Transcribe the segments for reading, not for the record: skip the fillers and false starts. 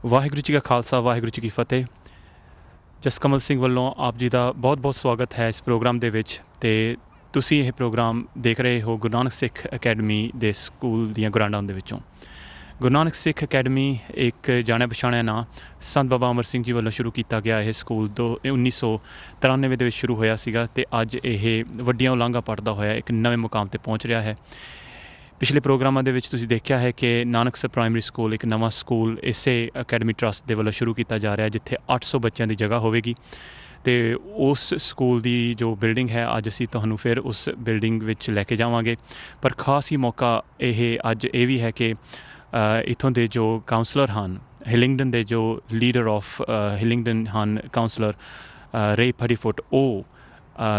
ਵਾਹਿਗੁਰੂ ਜੀ ਕਾ ਖਾਲਸਾ ਵਾਹਿਗੁਰੂ ਜੀ ਕੀ ਫਤਿਹ। ਜਸਕਮਲ ਸਿੰਘ ਵੱਲੋਂ ਆਪ ਜੀ ਦਾ ਬਹੁਤ-ਬਹੁਤ ਸਵਾਗਤ ਹੈ ਇਸ ਪ੍ਰੋਗਰਾਮ ਦੇ ਵਿੱਚ। ਤੇ ਤੁਸੀਂ ਇਹ ਪ੍ਰੋਗਰਾਮ ਦੇਖ ਰਹੇ ਹੋ ਗੁਰੂ ਨਾਨਕ ਸਿੱਖ ਅਕੈਡਮੀ ਦੇ ਸਕੂਲ ਦੀਆਂ ਗਰਾਊਂਡਾਂ ਦੇ ਵਿੱਚੋਂ। ਗੁਰੂ ਨਾਨਕ ਸਿੱਖ ਅਕੈਡਮੀ ਇੱਕ ਜਾਣਿਆ ਪਛਾਣਿਆ ਨਾਂ ਸੰਤ ਬਾਬਾ ਅਮਰ ਸਿੰਘ ਜੀ ਵੱਲੋਂ ਸ਼ੁਰੂ ਕੀਤਾ ਗਿਆ ਇਹ ਸਕੂਲ 1993 ਦੇ ਵਿੱਚ ਸ਼ੁਰੂ ਹੋਇਆ ਸੀਗਾ ਅਤੇ ਅੱਜ ਇਹ ਵੱਡੀਆਂ ਉਲਾਂਘਾਂ ਪੜਦਾ ਹੋਇਆ ਇੱਕ ਨਵੇਂ ਮੁਕਾਮ 'ਤੇ ਪਹੁੰਚ ਰਿਹਾ ਹੈ। ਪਿਛਲੇ ਪ੍ਰੋਗਰਾਮਾਂ ਦੇ ਵਿੱਚ ਤੁਸੀਂ ਦੇਖਿਆ ਹੈ ਕਿ ਨਾਨਕ ਸਰ ਪ੍ਰਾਇਮਰੀ ਸਕੂਲ ਇੱਕ ਨਵਾਂ ਸਕੂਲ ਇਸੇ ਅਕੈਡਮੀ ਟਰਸਟ ਦੇ ਵੱਲੋਂ ਸ਼ੁਰੂ ਕੀਤਾ ਜਾ ਰਿਹਾ ਜਿੱਥੇ 800 ਬੱਚਿਆਂ ਦੀ ਜਗ੍ਹਾ ਹੋਵੇਗੀ। ਅਤੇ ਉਸ ਸਕੂਲ ਦੀ ਜੋ ਬਿਲਡਿੰਗ ਹੈ ਅੱਜ ਅਸੀਂ ਤੁਹਾਨੂੰ ਫਿਰ ਉਸ ਬਿਲਡਿੰਗ ਵਿੱਚ ਲੈ ਕੇ ਜਾਵਾਂਗੇ। ਪਰ ਖਾਸ ਹੀ ਮੌਕਾ ਇਹ ਅੱਜ ਇਹ ਵੀ ਹੈ ਕਿ ਇੱਥੋਂ ਦੇ ਜੋ ਕਾਉਂਸਲਰ ਹਨ, ਹਿਲਿੰਗਡਨ ਦੇ ਜੋ ਲੀਡਰ ਆਫ ਹਿਲਿੰਗਡਨ ਹਨ ਕਾਉਂਸਲਰ ਰੇ ਪਡੀਫੁੱਟ, ਉਹ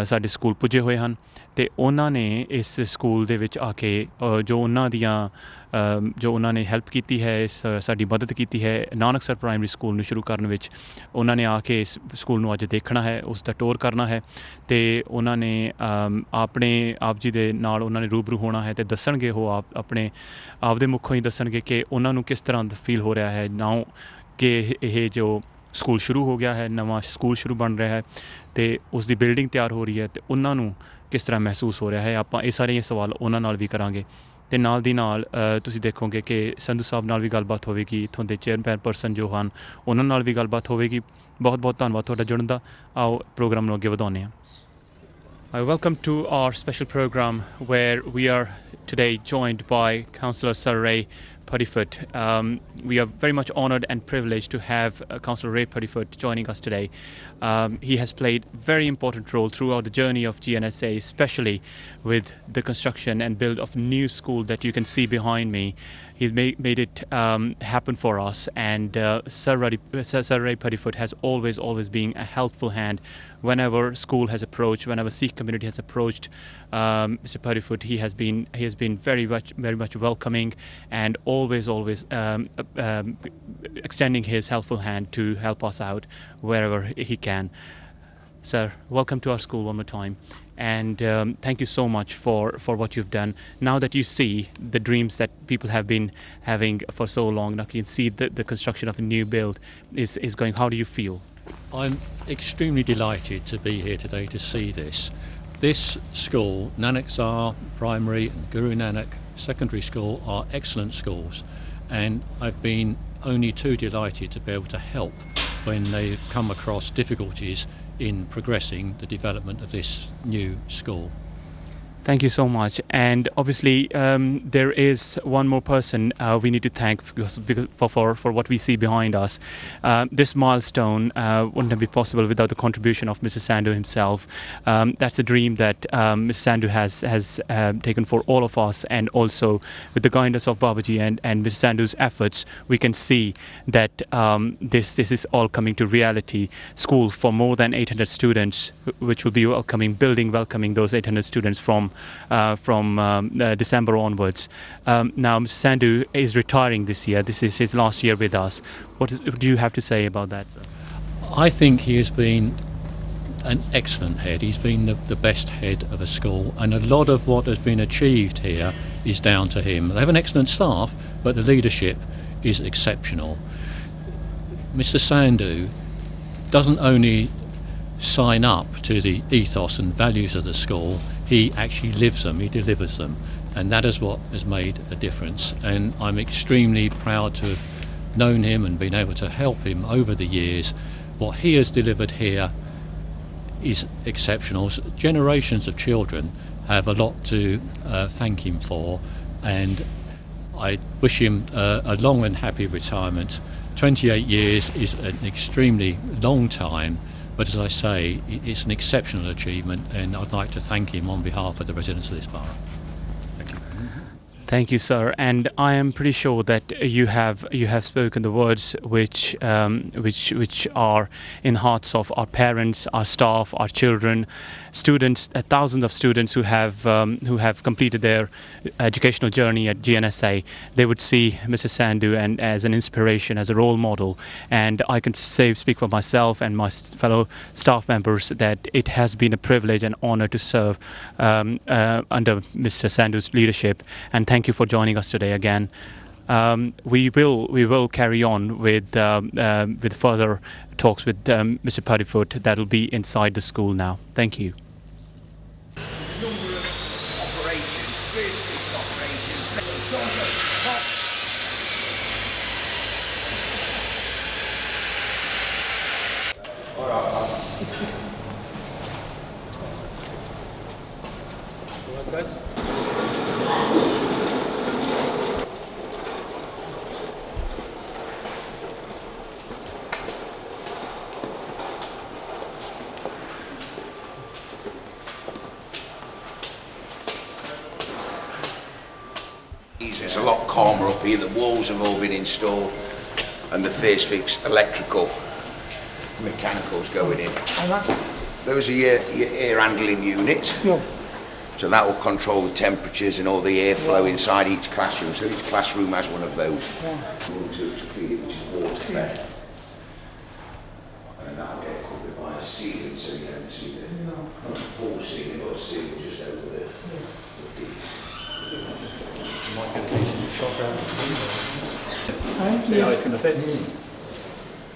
ਸਾਡੇ ਸਕੂਲ ਪੁੱਜੇ ਹੋਏ ਹਨ ਅਤੇ ਉਹਨਾਂ ਨੇ ਇਸ ਸਕੂਲ ਦੇ ਵਿੱਚ ਆ ਕੇ ਜੋ ਉਹਨਾਂ ਨੇ ਹੈਲਪ ਕੀਤੀ ਹੈ, ਸਾਡੀ ਮਦਦ ਕੀਤੀ ਹੈ ਨਾਨਕ ਸਰ ਪ੍ਰਾਇਮਰੀ ਸਕੂਲ ਨੂੰ ਸ਼ੁਰੂ ਕਰਨ ਵਿੱਚ। ਉਹਨਾਂ ਨੇ ਆ ਕੇ ਇਸ ਸਕੂਲ ਨੂੰ ਅੱਜ ਦੇਖਣਾ ਹੈ, ਉਸ ਦਾ ਟੂਰ ਕਰਨਾ ਹੈ ਅਤੇ ਉਹਨਾਂ ਨੇ ਆਪ ਜੀ ਦੇ ਨਾਲ ਉਹਨਾਂ ਨੇ ਰੂਬਰੂ ਹੋਣਾ ਹੈ ਅਤੇ ਦੱਸਣਗੇ ਉਹ ਆਪਦੇ ਮੁੱਖੋਂ ਹੀ ਦੱਸਣਗੇ ਕਿ ਉਹਨਾਂ ਨੂੰ ਕਿਸ ਤਰ੍ਹਾਂ ਦਾ ਫੀਲ ਹੋ ਰਿਹਾ ਹੈ ਨਾਓ ਕਿ ਇਹ ਜੋ ਸਕੂਲ ਸ਼ੁਰੂ ਹੋ ਗਿਆ ਹੈ, ਨਵਾਂ ਸਕੂਲ ਸ਼ੁਰੂ ਬਣ ਰਿਹਾ ਹੈ ਅਤੇ ਉਸ ਦੀ ਬਿਲਡਿੰਗ ਤਿਆਰ ਹੋ ਰਹੀ ਹੈ ਅਤੇ ਉਹਨਾਂ ਨੂੰ ਕਿਸ ਤਰ੍ਹਾਂ ਮਹਿਸੂਸ ਹੋ ਰਿਹਾ ਹੈ। ਆਪਾਂ ਇਹ ਸਾਰੇ ਸਵਾਲ ਉਹਨਾਂ ਨਾਲ ਵੀ ਕਰਾਂਗੇ ਅਤੇ ਨਾਲ ਦੀ ਨਾਲ ਤੁਸੀਂ ਦੇਖੋਗੇ ਕਿ ਸੰਧੂ ਸਾਹਿਬ ਨਾਲ ਵੀ ਗੱਲਬਾਤ ਹੋਵੇਗੀ, ਇੱਥੋਂ ਦੇ ਚੇਅਰਪਰਸਨ ਜੋ ਹਨ ਉਹਨਾਂ ਨਾਲ ਵੀ ਗੱਲਬਾਤ ਹੋਵੇਗੀ। ਬਹੁਤ ਬਹੁਤ ਧੰਨਵਾਦ ਤੁਹਾਡਾ ਜੁੜਨ ਦਾ। ਆਓ ਪ੍ਰੋਗਰਾਮ ਨੂੰ ਅੱਗੇ ਵਧਾਉਂਦੇ ਹਾਂ। Welcome to our special program where we are today joined by Councillor Sir Ray Puddifoot. We are very much honoured and privileged to have Councillor Ray Puddifoot joining us today. He has played a very important role throughout the journey of GNSA, especially with the construction and build of new school that you can see behind me. He's made it happen for us, and Sir Ray Puddifoot has always been a helpful hand whenever school has approached, whenever Sikh community has approached Mr. Puddifoot. He has been very much welcoming and always extending his helpful hand to help us out wherever he can. Sir, welcome to our school one more time, and thank you so much for what you've done. Now that you see the dreams that people have been having for so long, now you can see the construction of a new build is going. How do you feel? I'm extremely delighted to be here today to see this. This school, Nanak Sar Primary and Guru Nanak Secondary School, are excellent schools, and I've been only too delighted to be able to help when they've come across difficulties in progressing the development of this new school. Thank you so much. And obviously there is one more person we need to thank for what we see behind us. This milestone wouldn't have been possible without the contribution of Mr. Sandhu himself. That's a dream that Mr. Sandhu has taken for all of us, and also with the guidance of Babaji and Mr. Sandhu's efforts, we can see that this is all coming to reality. School for more than 800 students, which will be welcoming those 800 students from December onwards. Now Mr. Sandhu is retiring this year. This is his last year with us. What do you have to say about that, sir? I think he has been an excellent head. He's been the best head of a school, and a lot of what has been achieved here is down to him. They have an excellent staff, but the leadership is exceptional. Mr. Sandhu doesn't only sign up to the ethos and values of the school, he actually lives them, he delivers them, and that is what has made a difference. And I'm extremely proud to have known him and been able to help him over the years. What he has delivered here is exceptional. Generations of children have a lot to thank him for, and I wish him a long and happy retirement. 28 years is an extremely long time, but as I say, it's an exceptional achievement, and I'd like to thank him on behalf of the residents of this borough. Thank you. Thank you, sir. And I am pretty sure that you have spoken the words which are in hearts of our parents, our staff, our children, students, thousands of students who have completed their educational journey at GNSA. They would see Mr. Sandhu and as an inspiration, as a role model. And I can speak for myself and my fellow staff members that it has been a privilege and honor to serve under Mr. Sandhu's leadership. And thank you for joining us today again. We will carry on with further talks with Mr. Puddifoot. That will be inside the school now. Thank you. It's a lot calmer up here. The walls have all been installed and the face fix electrical mechanicals going in. And that's, Those are your air handling units. yeah. So that will control the temperatures and all the airflow inside each classroom. So each classroom has one of those. Room to feed it, which is water fed. And that'll get covered by a ceiling so you don't see the not a full ceiling but a ceiling just over the piece.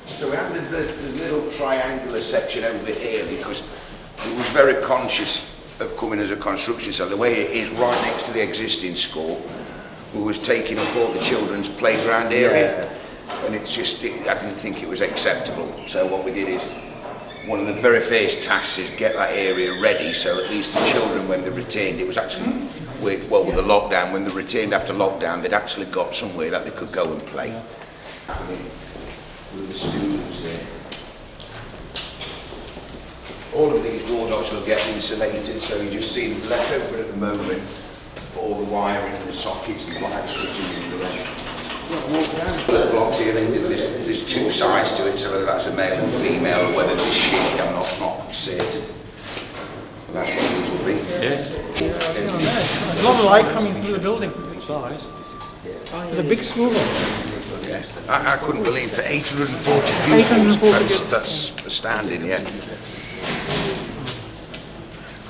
So we added the little triangular section over here because it was very conscious of coming as a construction site. The way it is right next to the existing school, we was taking up all the children's playground area, and it's just, I didn't think it was acceptable. So what we did is, one of the very first tasks is get that area ready so at least the children, when they retained, it was actually, with the lockdown, when they retained after lockdown, they'd actually got somewhere that they could go and play. With the students there. All of these doors obviously will get insulated, so you just see them left open at the moment for all the wiring and the sockets and the light switching in the rest. Little blocks here, then there's two sides to it, so whether that's a male and female or whether there's shade, I'm not certain. But that's what these will be. Yes. A lot of light coming through the building. It's a big school. Yeah. I couldn't believe for 840 pupils, that's astounding, yeah.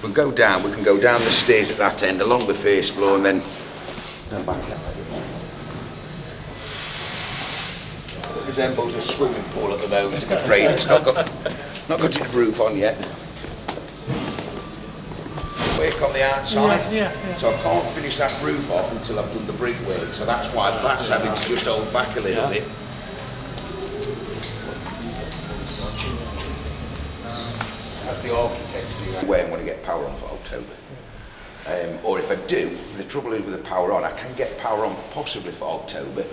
We can go down the stairs at that end along the first floor and then back up. It resembles a swimming pool at the moment, I'm afraid. It's not got its roof on yet. Work on the outside, so I can't finish that roof off until I've done the brickwork, so that's why that's having to just hold back a little bit. That's the architecture. Where I'm going to get power on for October. Or if I do, the trouble is with the power on, I can get power on possibly for October,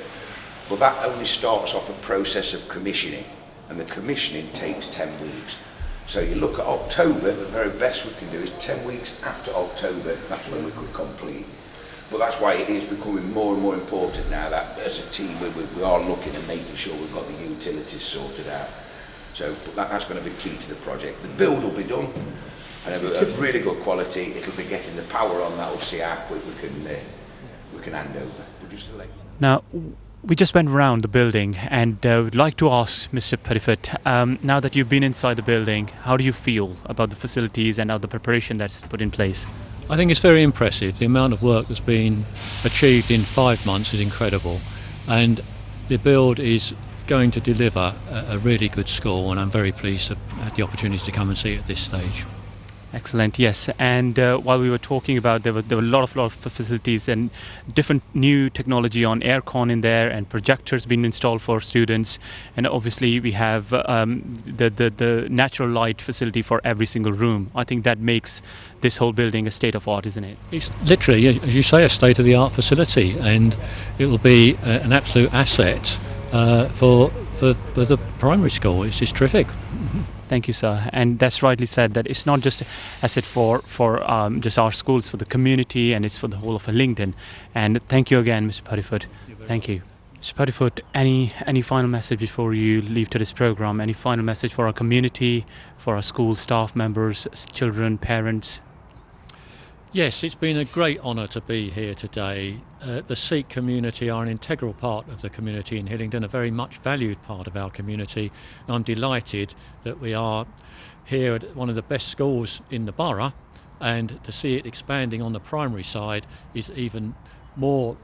but that only starts off a process of commissioning, and the commissioning takes 10 weeks. So you look at October, the very best we can do is 10 weeks after October, that's when we could complete. But that's why it is becoming more and more important now that as a team we are looking and making sure we've got the utilities sorted out. So that's going to be key to the project. The build will be done, and of really good quality. It'll be getting the power on that will see how quick we can hand over. We'll just let you know. Now, we just went around the building, and would like to ask Mr. Puddifoot, now that you've been inside the building, how do you feel about the facilities and the preparation that's put in place? I think it's very impressive. The amount of work that's been achieved in 5 months is incredible, and the build is going to deliver a really good school, and I'm very pleased to have the opportunity to come and see it at this stage. Excellent, yes. And while we were talking about, there were a lot of facilities and different new technology on aircon in there, and projectors being installed for students. And obviously we have the natural light facility for every single room. I think that makes this whole building a state of art, isn't it? It's literally, as you say, a state-of-the-art facility, and it will be an absolute asset for the primary school. It's just terrific. Thank you, sir. And that's rightly said, that it's not just asset for just our schools, for the community, and it's for the whole of Lincoln. And thank you again, Mr. Puddifoot. Thank you. Mr. Puddifoot, any final message before you leave to this program? Any final message for our community, for our school staff members, children, parents? Yes, it's been a great honour to be here today. The Sikh community are an integral part of the community in Hillingdon, a very much valued part of our community. And I'm delighted that we are here at one of the best schools in the borough, and to see it expanding on the primary side is even more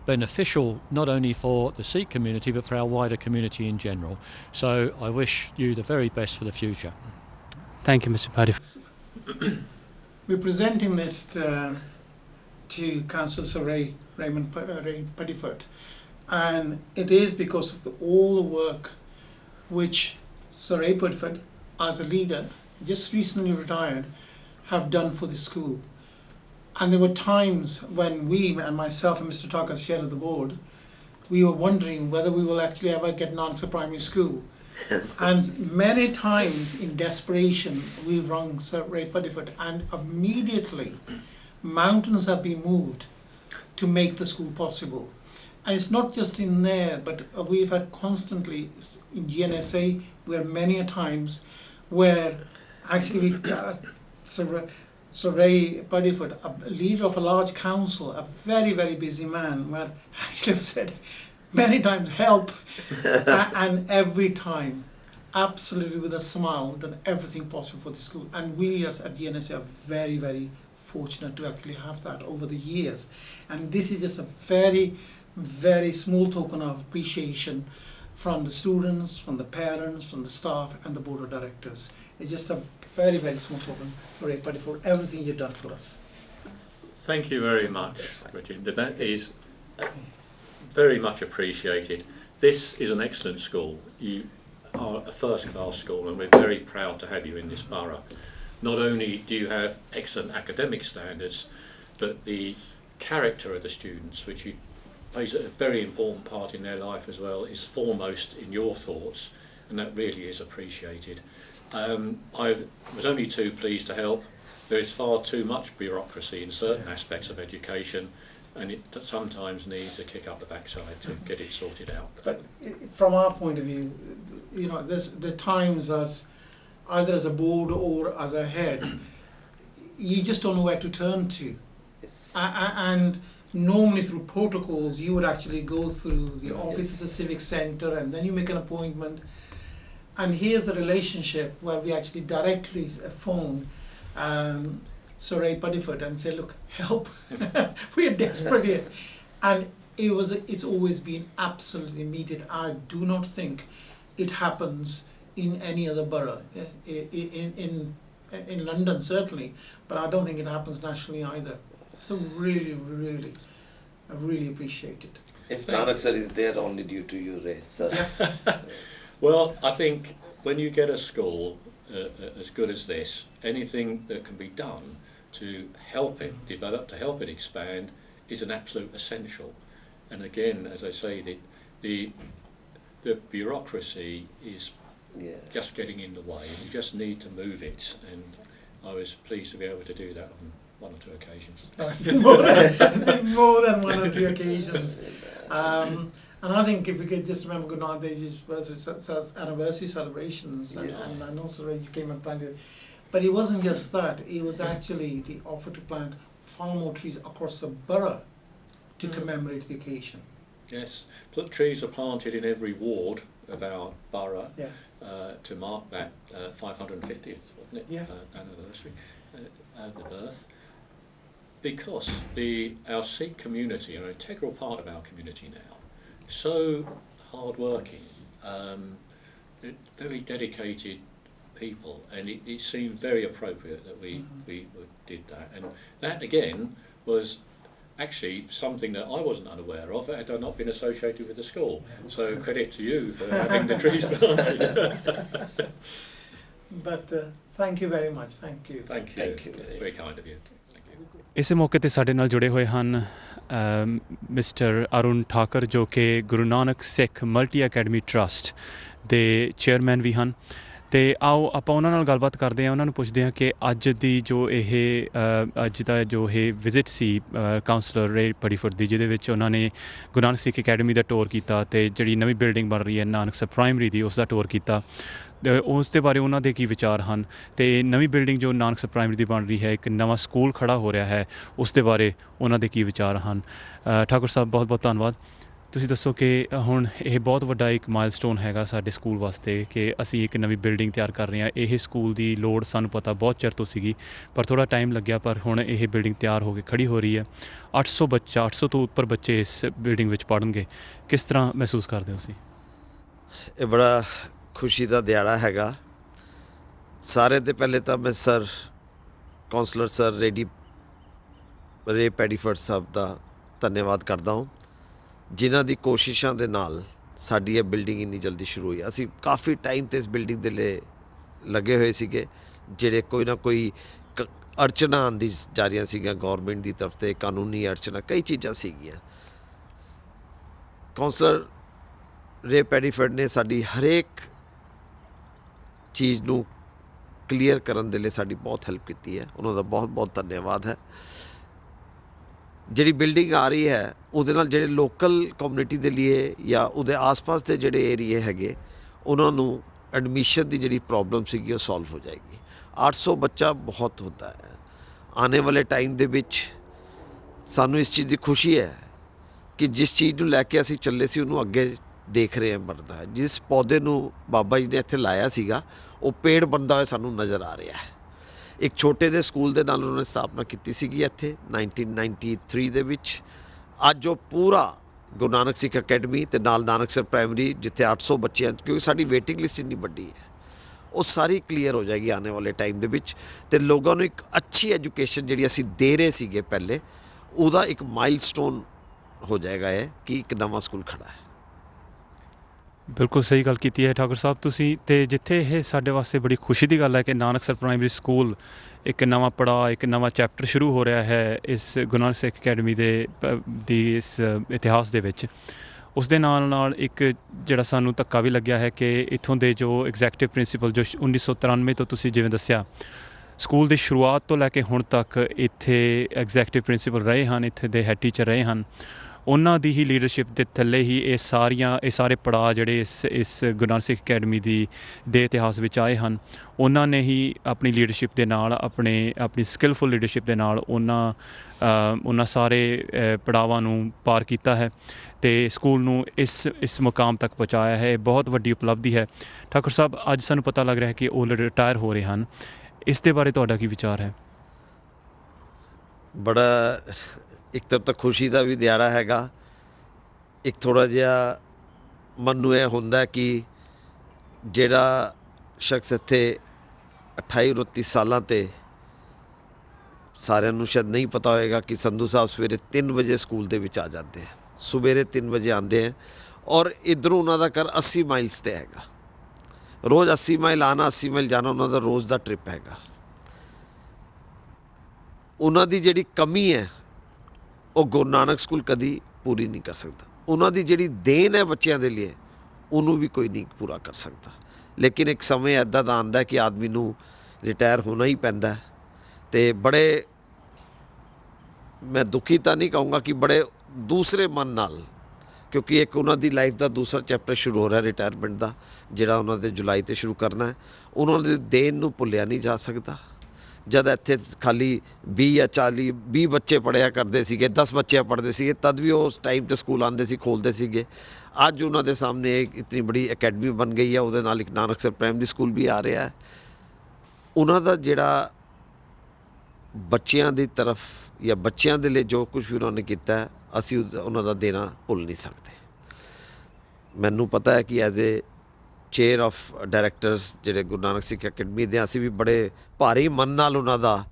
beneficial not only for the Sikh community but for our wider community in general. So I wish you the very best for the future. Thank you, Mr. Puddifoot. We're presenting this to Councillor Sir Ray Puddifoot, and it is because of all the work which Sir Ray Puddifoot, as a leader, just recently retired, have done for the school. And there were times when we, and myself and Mr. Tucker, as chair of the board, we were wondering whether we will actually ever get Nanak Primary School. And many times in desperation, we rung Sir Ray Puddifoot, and immediately mountains have been moved to make the school possible. And it's not just in there, but we've had constantly in GNSA, where many a times where actually Sir Ray Puddifoot, a leader of a large council, a very, very busy man, where actually have said many times help, and every time, absolutely with a smile, done everything possible for the school. And we as at GNSA are very, very fortunate to actually have that over the years. And this is just a very, very small token of appreciation from the students, from the parents, from the staff and the board of directors. It's just a very, very small token, sorry, but for everything you've done for us. Thank you very much, Richard. That is very much appreciated. This is an excellent school. You are a first-class school, and we're very proud to have you in this borough. Not only do you have excellent academic standards, but the character of the students, which plays a very important part in their life as well, is foremost in your thoughts, and that really is appreciated. I was only too pleased to help. There is far too much bureaucracy in certain aspects of education, and it sometimes needs a kick up the backside to get it sorted out. But from our point of view, you know, there's the times as either as a board or as a head, you just don't know where to turn to. Yes. And normally through protocols, you would actually go through the office of the civic centre, and then you make an appointment. And here's a relationship where we actually directly phone Sir Ray Puddifoot and say, look, help, we are desperate here. And it's always been absolutely immediate. I do not think it happens in any other borough, in London certainly, but I don't think it happens nationally either. So really, really, I really appreciate it. If Nanak sir is there only due to you, Ray sir. Yeah. Well, I think when you get a school as good as this, anything that can be done to help it develop, to help it expand, is an absolute essential. And again, as I say, the bureaucracy is just getting in the way, and you just need to move it. And I was pleased to be able to do that on one or two occasions. No, it's been more than one or two occasions. And I think if we could just remember Guru Nanak Dev's anniversary celebrations, and I know Sir Ray, you came and planted it, but it wasn't just that, it was actually the offer to plant far more trees across the borough to commemorate the occasion. Yes, trees are planted in every ward of our borough to mark that 550th, wasn't it? Yeah. Anniversary of the birth. Because our Sikh community are an integral part of our community now. So hard-working, very dedicated people, and it seemed very appropriate that we did that. And that again was actually something that I wasn't unaware of had I not been associated with the school. So credit to you for having the trees planted. But thank you very much. Thank you. Thank you. Thank you. It's very kind of you. Thank you. ਇਸੇ ਮੌਕੇ ਤੇ ਸਾਡੇ ਨਾਲ ਜੁੜੇ ਹੋਏ ਹਨ mister Arun ਠਾਕਰ, ਜੋ ਕਿ ਗੁਰੂ ਨਾਨਕ ਸਿੱਖ ਮਲਟੀ ਅਕੈਡਮੀ ਟਰਸਟ ਦੇ ਚੇਅਰਮੈਨ ਵੀ ਹਨ। ਅਤੇ ਆਓ ਆਪਾਂ ਉਹਨਾਂ ਨਾਲ ਗੱਲਬਾਤ ਕਰਦੇ ਹਾਂ, ਉਹਨਾਂ ਨੂੰ ਪੁੱਛਦੇ ਹਾਂ ਕਿ ਅੱਜ ਦਾ ਜੋ ਇਹ ਵਿਜ਼ਿਟ ਸੀ ਕਾਉਂਸਲਰ ਰੇ ਪਡੀਫੁੱਟ ਦੀ, ਜਿਹਦੇ ਵਿੱਚ ਉਹਨਾਂ ਨੇ ਗੁਰੂ ਨਾਨਕ ਸਿੱਖ ਅਕੈਡਮੀ ਦਾ ਟੂਰ ਕੀਤਾ ਅਤੇ ਜਿਹੜੀ ਨਵੀਂ ਬਿਲਡਿੰਗ ਬਣ ਰਹੀ ਹੈ ਨਾਨਕ ਸਰ ਪ੍ਰਾਇਮਰੀ ਦੀ, ਉਸ ਦਾ ਟੂਰ ਕੀਤਾ। ਉਸ ਦੇ ਬਾਰੇ ਉਹਨਾਂ ਦੇ ਕੀ ਵਿਚਾਰ ਹਨ, ਅਤੇ ਨਵੀਂ ਬਿਲਡਿੰਗ ਜੋ ਨਾਨਕ ਸਰ ਪ੍ਰਾਇਮਰੀ ਦੀ ਬਣ ਰਹੀ ਹੈ, ਇੱਕ ਨਵਾਂ ਸਕੂਲ ਖੜ੍ਹਾ ਹੋ ਰਿਹਾ ਹੈ, ਉਸ ਦੇ ਬਾਰੇ ਉਹਨਾਂ ਦੇ ਕੀ ਵਿਚਾਰ ਹਨ। ਠਾਕੁਰ ਸਾਹਿਬ, ਬਹੁਤ ਬਹੁਤ ਧੰਨਵਾਦ। ਤੁਸੀਂ ਦੱਸੋ ਕਿ ਹੁਣ ਇਹ ਬਹੁਤ ਵੱਡਾ ਇੱਕ ਮਾਈਲਸਟੋਨ ਹੈਗਾ ਸਾਡੇ ਸਕੂਲ ਵਾਸਤੇ ਕਿ ਅਸੀਂ ਇੱਕ ਨਵੀਂ ਬਿਲਡਿੰਗ ਤਿਆਰ ਕਰ ਰਹੇ ਹਾਂ। ਇਹ ਸਕੂਲ ਦੀ ਲੋੜ ਸਾਨੂੰ ਪਤਾ ਬਹੁਤ ਚਿਰ ਤੋਂ ਸੀਗੀ, ਪਰ ਥੋੜ੍ਹਾ ਟਾਈਮ ਲੱਗਿਆ, ਪਰ ਹੁਣ ਇਹ ਬਿਲਡਿੰਗ ਤਿਆਰ ਹੋ ਕੇ ਖੜ੍ਹੀ ਹੋ ਰਹੀ ਹੈ। 800 ਤੋਂ ਉੱਪਰ ਬੱਚੇ ਇਸ ਬਿਲਡਿੰਗ ਵਿੱਚ ਪੜ੍ਹਨਗੇ। ਕਿਸ ਤਰ੍ਹਾਂ ਮਹਿਸੂਸ ਕਰਦੇ ਹੋ ਤੁਸੀਂ? ਇਹ ਬੜਾ ਖੁਸ਼ੀ ਦਾ ਦਿਹਾੜਾ ਹੈਗਾ। ਸਾਰੇ ਤੋਂ ਪਹਿਲੇ ਤਾਂ ਮੈਂ ਕਾਉਂਸਲਰ ਸਰ ਰੇ ਪੈਡੀਫੋਟ ਸਾਹਿਬ ਦਾ ਧੰਨਵਾਦ ਕਰਦਾ ਹਾਂ, ਜਿਨ੍ਹਾਂ ਦੀ ਕੋਸ਼ਿਸ਼ਾਂ ਦੇ ਨਾਲ ਸਾਡੀ ਇਹ ਬਿਲਡਿੰਗ ਇੰਨੀ ਜਲਦੀ ਸ਼ੁਰੂ ਹੋਈ। ਅਸੀਂ ਕਾਫੀ ਟਾਈਮ ਤੇ ਇਸ ਬਿਲਡਿੰਗ ਦੇ ਲਈ ਲੱਗੇ ਹੋਏ ਸੀਗੇ, ਜਿਹੜੇ ਕੋਈ ਨਾ ਕੋਈ ਅੜਚਨਾ ਆਉਂਦੀ ਜਾ ਰਹੀਆਂ ਸੀਗੀਆਂ ਗੌਰਮੈਂਟ ਦੀ ਤਰਫ ਤੇ, ਕਾਨੂੰਨੀ ਅੜਚਨਾ, ਕਈ ਚੀਜ਼ਾਂ ਸੀਗੀਆਂ। ਕਾਉਂਸਲਰ ਰੇ ਪੈਡੀਫੋਟ ਨੇ ਸਾਡੀ ਹਰੇਕ ਚੀਜ਼ ਨੂੰ ਕਲੀਅਰ ਕਰਨ ਦੇ ਲਈ ਸਾਡੀ ਬਹੁਤ ਹੈਲਪ ਕੀਤੀ ਹੈ। ਉਹਨਾਂ ਦਾ ਬਹੁਤ ਬਹੁਤ ਧੰਨਵਾਦ ਹੈ। ਜਿਹੜੀ ਬਿਲਡਿੰਗ ਆ ਰਹੀ ਹੈ ਉਹਦੇ ਨਾਲ ਜਿਹੜੇ ਲੋਕਲ ਕਮਿਊਨਿਟੀ ਦੇ ਲਈ ਜਾਂ ਉਹਦੇ ਆਸ-ਪਾਸ ਦੇ ਜਿਹੜੇ ਏਰੀਏ ਹੈਗੇ, ਉਹਨਾਂ ਨੂੰ ਐਡਮਿਸ਼ਨ ਦੀ ਜਿਹੜੀ ਪ੍ਰੋਬਲਮ ਸੀਗੀ ਉਹ ਸੋਲਵ ਹੋ ਜਾਏਗੀ। 800 ਬੱਚਾ ਬਹੁਤ ਹੁੰਦਾ ਹੈ। ਆਉਣੇ ਵਾਲੇ ਟਾਈਮ ਦੇ ਵਿੱਚ ਸਾਨੂੰ ਇਸ ਚੀਜ਼ ਦੀ ਖੁਸ਼ੀ ਹੈ ਕਿ ਜਿਸ ਚੀਜ਼ ਨੂੰ ਲੈ ਕੇ ਅਸੀਂ ਚੱਲੇ ਸੀ ਉਹਨੂੰ ਅੱਗੇ ਦੇਖ ਰਹੇ ਹਾਂ ਬਣਦਾ ਹੈ। ਜਿਸ ਪੌਦੇ ਨੂੰ ਬਾਬਾ ਜੀ ਨੇ ਇੱਥੇ ਲਾਇਆ ਸੀਗਾ ਉਹ ਪੇੜ ਬਣਦਾ ਹੋਇਆ ਸਾਨੂੰ ਨਜ਼ਰ ਆ ਰਿਹਾ ਹੈ। ਇੱਕ ਛੋਟੇ ਜਿਹੇ ਸਕੂਲ ਦੇ ਨਾਲ ਉਹਨਾਂ ਨੇ ਸਥਾਪਨਾ ਕੀਤੀ ਸੀਗੀ ਇੱਥੇ 1993 ਦੇ ਵਿੱਚ। ਅੱਜ ਉਹ ਪੂਰਾ ਗੁਰੂ ਨਾਨਕ ਸਿੱਖ ਅਕੈਡਮੀ ਅਤੇ ਨਾਲ ਨਾਨਕ ਸਰ ਪ੍ਰਾਇਮਰੀ, ਜਿੱਥੇ 800 ਬੱਚੇ ਹਨ, ਕਿਉਂਕਿ ਸਾਡੀ ਵੇਟਿੰਗ ਲਿਸਟ ਇੰਨੀ ਵੱਡੀ ਹੈ, ਉਹ ਸਾਰੀ ਕਲੀਅਰ ਹੋ ਜਾਏਗੀ ਆਉਣੇ ਵਾਲੇ ਟਾਈਮ ਦੇ ਵਿੱਚ। ਅਤੇ ਲੋਕਾਂ ਨੂੰ ਇੱਕ ਅੱਛੀ ਐਜੂਕੇਸ਼ਨ ਜਿਹੜੀ ਅਸੀਂ ਦੇ ਰਹੇ ਸੀਗੇ ਪਹਿਲੇ, ਉਹਦਾ ਇੱਕ ਮਾਈਲਸਟੋਨ ਹੋ ਜਾਏਗਾ ਇਹ ਕਿ ਇੱਕ ਨਵਾਂ ਸਕੂਲ ਖੜਾ ਹੈ। ਬਿਲਕੁਲ ਸਹੀ ਗੱਲ ਕੀਤੀ ਹੈ ਠਾਕੁਰ ਸਾਹਿਬ ਤੁਸੀਂ। ਅਤੇ ਜਿੱਥੇ ਇਹ ਸਾਡੇ ਵਾਸਤੇ ਬੜੀ ਖੁਸ਼ੀ ਦੀ ਗੱਲ ਹੈ ਕਿ ਨਾਨਕ ਸਰ ਪ੍ਰਾਇਮਰੀ ਸਕੂਲ ਇੱਕ ਨਵਾਂ ਪੜਾਅ, ਇੱਕ ਨਵਾਂ ਚੈਪਟਰ ਸ਼ੁਰੂ ਹੋ ਰਿਹਾ ਹੈ ਇਸ ਗੁਰੂ ਨਾਨਕ ਸਿੱਖ ਅਕੈਡਮੀ ਦੀ ਇਸ ਇਤਿਹਾਸ ਦੇ ਵਿੱਚ। ਉਸ ਦੇ ਨਾਲ ਨਾਲ ਇੱਕ ਜਿਹੜਾ ਸਾਨੂੰ ਧੱਕਾ ਵੀ ਲੱਗਿਆ ਹੈ ਕਿ ਇੱਥੋਂ ਦੇ ਜੋ ਐਗਜ਼ੈਕਟਿਵ ਪ੍ਰਿੰਸੀਪਲ, ਜੋ 1993 ਤੋਂ ਤੁਸੀਂ ਜਿਵੇਂ ਦੱਸਿਆ ਸਕੂਲ ਦੀ ਸ਼ੁਰੂਆਤ ਤੋਂ ਲੈ ਕੇ ਹੁਣ ਤੱਕ ਇੱਥੇ ਐਗਜ਼ੈਕਟਿਵ ਪ੍ਰਿੰਸੀਪਲ ਰਹੇ ਹਨ, ਇੱਥੇ ਦੇ ਹੈੱਡ ਟੀਚਰ ਰਹੇ ਹਨ, ਉਹਨਾਂ ਦੀ ਹੀ ਲੀਡਰਸ਼ਿਪ ਦੇ ਥੱਲੇ ਹੀ ਇਹ ਸਾਰੇ ਪੜਾਅ ਜਿਹੜੇ ਇਸ ਗੁਰੂ ਨਾਨਕ ਸਿੱਖ ਅਕੈਡਮੀ ਦੇ ਇਤਿਹਾਸ ਵਿੱਚ ਆਏ ਹਨ। ਉਹਨਾਂ ਨੇ ਹੀ ਆਪਣੀ ਲੀਡਰਸ਼ਿਪ ਦੇ ਨਾਲ, ਆਪਣੀ ਸਕਿੱਲਫੁਲ ਲੀਡਰਸ਼ਿਪ ਦੇ ਨਾਲ ਉਹਨਾਂ ਸਾਰੇ ਪੜਾਵਾਂ ਨੂੰ ਪਾਰ ਕੀਤਾ ਹੈ ਅਤੇ ਸਕੂਲ ਨੂੰ ਇਸ ਮੁਕਾਮ ਤੱਕ ਪਹੁੰਚਾਇਆ ਹੈ। ਇਹ ਬਹੁਤ ਵੱਡੀ ਉਪਲਬਧੀ ਹੈ। ਠਾਕੁਰ ਸਾਹਿਬ, ਅੱਜ ਸਾਨੂੰ ਪਤਾ ਲੱਗ ਰਿਹਾ ਹੈ ਕਿ ਉਹ ਰਿਟਾਇਰ ਹੋ ਰਹੇ ਹਨ। ਇਸ ਦੇ ਬਾਰੇ ਤੁਹਾਡਾ ਕੀ ਵਿਚਾਰ ਹੈ? ਬੜਾ ਇੱਕ ਤਰ੍ਹਾਂ ਤਾਂ ਖੁਸ਼ੀ ਦਾ ਵੀ ਦਿਹਾੜਾ ਹੈਗਾ। ਇੱਕ ਥੋੜ੍ਹਾ ਜਿਹਾ ਮਨ ਨੂੰ ਇਹ ਹੁੰਦਾ ਕਿ ਜਿਹੜਾ ਸ਼ਖਸ ਇੱਥੇ 28-29 ਸਾਲਾਂ 'ਤੇ, ਸਾਰਿਆਂ ਨੂੰ ਸ਼ਾਇਦ ਨਹੀਂ ਪਤਾ ਹੋਏਗਾ ਕਿ ਸੰਧੂ ਸਾਹਿਬ ਸਵੇਰੇ 3 ਵਜੇ ਸਕੂਲ ਦੇ ਵਿੱਚ ਆ ਜਾਂਦੇ ਹੈ, ਸਵੇਰੇ 3 ਵਜੇ ਆਉਂਦੇ ਹੈ, ਔਰ ਇੱਧਰੋਂ ਉਹਨਾਂ ਦਾ ਘਰ 80 ਮਾਈਲਸ 'ਤੇ ਹੈਗਾ। ਰੋਜ਼ 80 ਮਾਈਲ ਆਉਣਾ, 80 ਮਾਈਲ ਜਾਣਾ ਉਹਨਾਂ ਦਾ ਰੋਜ਼ ਦਾ ਟ੍ਰਿਪ ਹੈਗਾ। ਉਹਨਾਂ ਦੀ ਜਿਹੜੀ ਕਮੀ ਹੈ ਉਹ ਗੁਰੂ ਨਾਨਕ ਸਕੂਲ ਕਦੀ ਪੂਰੀ ਨਹੀਂ ਕਰ ਸਕਦਾ। ਉਹਨਾਂ ਦੀ ਜਿਹੜੀ ਦੇਣ ਹੈ ਬੱਚਿਆਂ ਦੇ ਲਈ, ਉਹਨੂੰ ਵੀ ਕੋਈ ਨਹੀਂ ਪੂਰਾ ਕਰ ਸਕਦਾ। ਲੇਕਿਨ ਇੱਕ ਸਮੇਂ ਇੱਦਾਂ ਦਾ ਆਉਂਦਾ ਕਿ ਆਦਮੀ ਨੂੰ ਰਿਟਾਇਰ ਹੋਣਾ ਹੀ ਪੈਂਦਾ। ਅਤੇ ਬੜੇ, ਮੈਂ ਦੁਖੀ ਤਾਂ ਨਹੀਂ ਕਹੂੰਗਾ ਕਿ ਬੜੇ ਦੂਸਰੇ ਮਨ ਨਾਲ, ਕਿਉਂਕਿ ਇੱਕ ਉਹਨਾਂ ਦੀ ਲਾਈਫ ਦਾ ਦੂਸਰਾ ਚੈਪਟਰ ਸ਼ੁਰੂ ਹੋ ਰਿਹਾ ਰਿਟਾਇਰਮੈਂਟ ਦਾ, ਜਿਹੜਾ ਉਹਨਾਂ ਦੇ ਜੁਲਾਈ 'ਤੇ ਸ਼ੁਰੂ ਕਰਨਾ ਹੈ। ਉਹਨਾਂ ਦੇ ਦੇਣ ਨੂੰ ਭੁੱਲਿਆ ਨਹੀਂ ਜਾ ਸਕਦਾ। ਜਦ ਇੱਥੇ ਖਾਲੀ 20 ਜਾਂ 20 ਬੱਚੇ ਪੜ੍ਹਿਆ ਕਰਦੇ ਸੀਗੇ, 10 ਬੱਚੇ ਪੜ੍ਹਦੇ ਸੀਗੇ, ਤਦ ਵੀ ਉਸ ਟਾਈਮ 'ਤੇ ਸਕੂਲ ਆਉਂਦੇ ਸੀ, ਖੋਲ੍ਹਦੇ ਸੀਗੇ। ਅੱਜ ਉਹਨਾਂ ਦੇ ਸਾਹਮਣੇ ਇੱਕ ਇਤਨੀ ਬੜੀ ਅਕੈਡਮੀ ਬਣ ਗਈ ਹੈ, ਉਹਦੇ ਨਾਲ ਇੱਕ ਨਾਨਕ ਸਰ ਪ੍ਰਾਇਮਰੀ ਸਕੂਲ ਵੀ ਆ ਰਿਹਾ ਹੈ। ਉਹਨਾਂ ਦਾ ਜਿਹੜਾ ਬੱਚਿਆਂ ਦੀ ਤਰਫ ਜਾਂ ਬੱਚਿਆਂ ਦੇ ਲਈ ਜੋ ਕੁਝ ਵੀ ਉਹਨਾਂ ਨੇ ਕੀਤਾ, ਅਸੀਂ ਉਹਨਾਂ ਦਾ ਦੇਣਾ ਭੁੱਲ ਨਹੀਂ ਸਕਦੇ। ਮੈਨੂੰ ਪਤਾ ਹੈ ਕਿ as a chair of directors ਜਿਹੜੇ ਗੁਰੂ ਨਾਨਕ ਸਿੱਖ ਅਕੈਡਮੀ ਦੇ, ਅਸੀਂ ਵੀ ਬੜੇ ਭਾਰੀ ਮਨ ਨਾਲ ਉਹਨਾਂ ਦਾ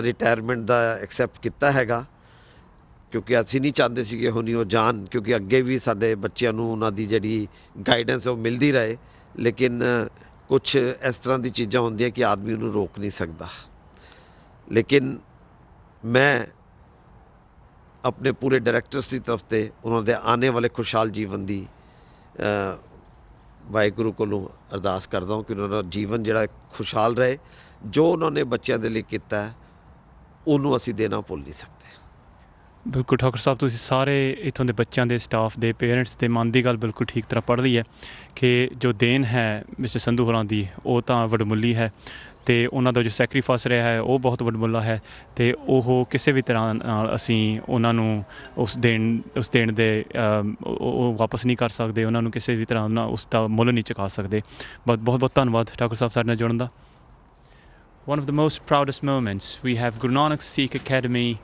ਰਿਟਾਇਰਮੈਂਟ ਦਾ ਐਕਸੈਪਟ ਕੀਤਾ ਹੈਗਾ, ਕਿਉਂਕਿ ਅਸੀਂ ਨਹੀਂ ਚਾਹੁੰਦੇ ਸੀ ਕਿ ਹੁਣੀ ਉਹ ਜਾਣ, ਕਿਉਂਕਿ ਅੱਗੇ ਵੀ ਸਾਡੇ ਬੱਚਿਆਂ ਨੂੰ ਉਹਨਾਂ ਦੀ ਜਿਹੜੀ ਗਾਈਡੈਂਸ ਉਹ ਮਿਲਦੀ ਰਹੇ। ਲੇਕਿਨ ਕੁਛ ਇਸ ਤਰ੍ਹਾਂ ਦੀ ਚੀਜ਼ਾਂ ਹੁੰਦੀਆਂ ਕਿ ਆਦਮੀ ਉਹਨੂੰ ਰੋਕ ਨਹੀਂ ਸਕਦਾ। ਲੇਕਿਨ ਮੈਂ ਆਪਣੇ ਪੂਰੇ ਡਾਇਰੈਕਟਰਸ ਦੀ ਤਰਫ 'ਤੇ ਉਹਨਾਂ ਦੇ ਆਉਣੇ ਵਾਲੇ ਖੁਸ਼ਹਾਲ ਜੀਵਨ ਦੀ ਵਾਹਿਗੁਰੂ ਕੋਲੋਂ ਅਰਦਾਸ ਕਰਦਾ ਹਾਂ ਕਿ ਉਹਨਾਂ ਦਾ ਜੀਵਨ ਜਿਹੜਾ ਖੁਸ਼ਹਾਲ ਰਹੇ। ਜੋ ਉਹਨਾਂ ਨੇ ਬੱਚਿਆਂ ਦੇ ਲਈ ਕੀਤਾ ਉਹਨੂੰ ਅਸੀਂ ਦੇਣਾ ਭੁੱਲ ਨਹੀਂ ਸਕਦੇ। ਬਿਲਕੁਲ ਠਾਕੁਰ ਸਾਹਿਬ, ਤੁਸੀਂ ਸਾਰੇ ਇੱਥੋਂ ਦੇ ਬੱਚਿਆਂ ਦੇ, ਸਟਾਫ ਦੇ, ਪੇਰੈਂਟਸ ਦੇ ਮਨ ਦੀ ਗੱਲ ਬਿਲਕੁਲ ਠੀਕ ਤਰ੍ਹਾਂ ਪੜ੍ਹ ਲਈ ਹੈ ਕਿ ਜੋ ਦੇਣ ਹੈ ਮਿਸਟਰ ਸੰਧੂ ਹੋਰਾਂ ਦੀ, ਉਹ ਤਾਂ ਵਡਮੁੱਲੀ ਹੈ ਤੇ ਉਹਨਾਂ ਦਾ ਜੋ ਸੈਕਰੀਫਾਈਸ ਰਿਹਾ ਹੈ ਉਹ ਬਹੁਤ ਵੱਡਮੁੱਲਾ ਹੈ ਤੇ ਉਹ ਕਿਸੇ ਵੀ ਤਰ੍ਹਾਂ ਨਾਲ ਅਸੀਂ ਉਹਨਾਂ ਨੂੰ ਉਸ ਦੇਣ ਦੇ ਉਹ ਵਾਪਸ ਨਹੀਂ ਕਰ ਸਕਦੇ, ਉਹਨਾਂ ਨੂੰ ਕਿਸੇ ਵੀ ਤਰ੍ਹਾਂ ਨਾਲ ਉਸ ਦਾ ਮੁੱਲ ਨਹੀਂ ਚੁਕਾ ਸਕਦੇ। ਬਹੁਤ ਧੰਨਵਾਦ ਠਾਕੁਰ ਸਾਹਿਬ ਸਾਡੇ ਨਾਲ ਜੁੜਨ ਦਾ। One of the most proudest moments, we have Guru Nanak Sikh Academy,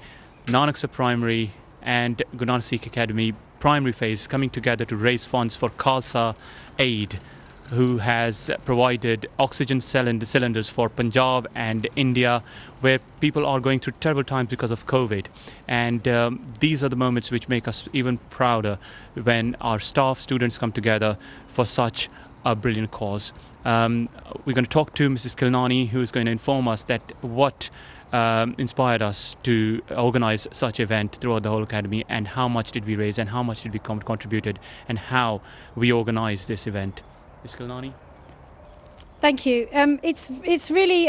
Nanak Primary and Guru Nanak Sikh Academy primary phase coming together to raise funds for Khalsa Aid, who has provided oxygen cylinders for Punjab and India, where people are going through terrible times because of COVID. And these are the moments which make us even prouder when our staff, students come together for such a brilliant cause. We're going to talk to Mrs. Kilnani, who is going to inform us that what inspired us to organize such event throughout the whole academy, and how much did we raise, and how much did we contributed, and how we organized this event. Ms. Kilnani? Thank you. It's really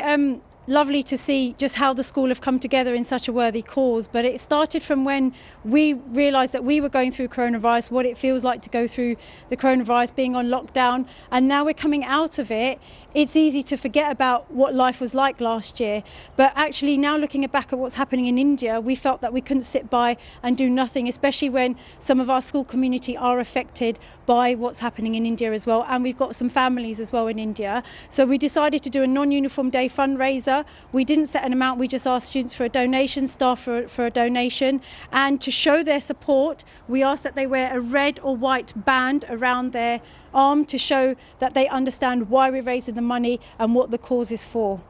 lovely to see just how the school have come together in such a worthy cause, but it started from when we realised that we were going through coronavirus, what it feels like to go through the coronavirus, being on lockdown, and now we're coming out of it. It's easy to forget about what life was like last year, but actually now looking back at what's happening in India, we felt that we couldn't sit by and do nothing, especially when some of our school community are affected by what's happening in India as well, and we've got some families as well in India. So we decided to do a non-uniform day fundraiser. We didn't set an amount, we just asked students for a donation, staff for a donation, and to show their support we asked that they wear a red or white band around their arm to show that they understand why we're raising the money and what the cause is for.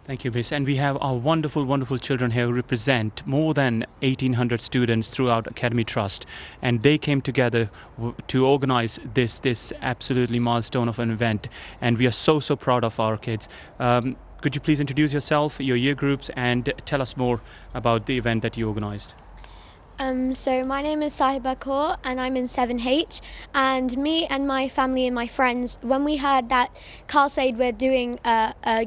Thank you, Miss. And we have our wonderful, wonderful children here who represent more than 1,800 students throughout Academy Trust. And they came together to organize this absolutely milestone of an event. And we are so proud of our kids. Could you please introduce yourself, your year groups, and tell us more about the event that you organized? So my name is Sahiba Kaur and I'm in 7H, and me and my family and my friends, when we heard that Khalsa Aid were doing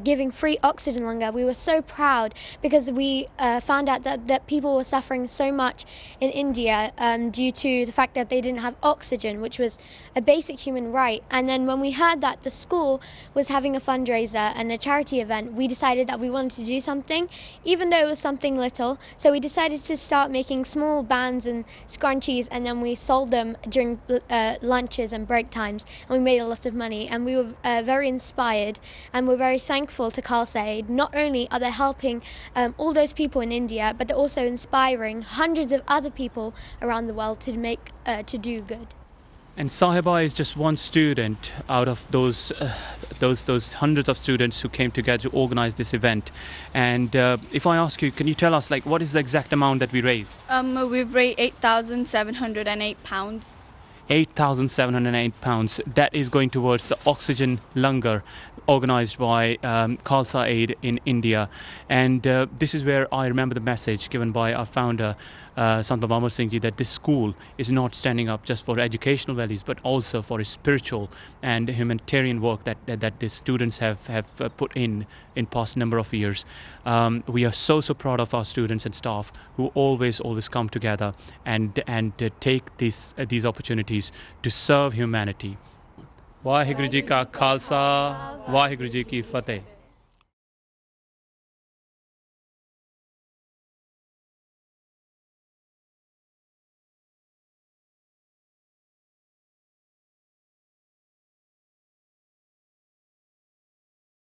giving free oxygen langar, we were so proud because we found out that people were suffering so much in India due to the fact that they didn't have oxygen, which was a basic human right. And then when we heard that the school was having a fundraiser and a charity event, we decided that we wanted to do something, even though it was something little. So we decided to start making small bands and scrunchies, and then we sold them during lunches and break times, and we made a lot of money, and we were very inspired, and we're very thankful to Khalsa Aid. Not only are they helping all those people in India, but they're also inspiring hundreds of other people around the world to do good. And Sahiba is just one student out of those hundreds of students who came together to organize this event. And if I ask you, can you tell us, like, what is the exact amount that we raised? We've raised £8,708. £8,708. That is going towards the oxygen langar organized by Khalsa Aid in India. And this is where I remember the message given by our founder, Sant Baba Amar Singh Ji, that this school is not standing up just for educational values, but also for its spiritual and humanitarian work that the students have put in past number of years. We are so proud of our students and staff who always come together and take these opportunities to serve humanity. Waheguru ji ਕਾ ਖਾਲਸਾ ਵਾਹਿਗੁਰੂ ਜੀ ਕੀ ਫਤਿਹ।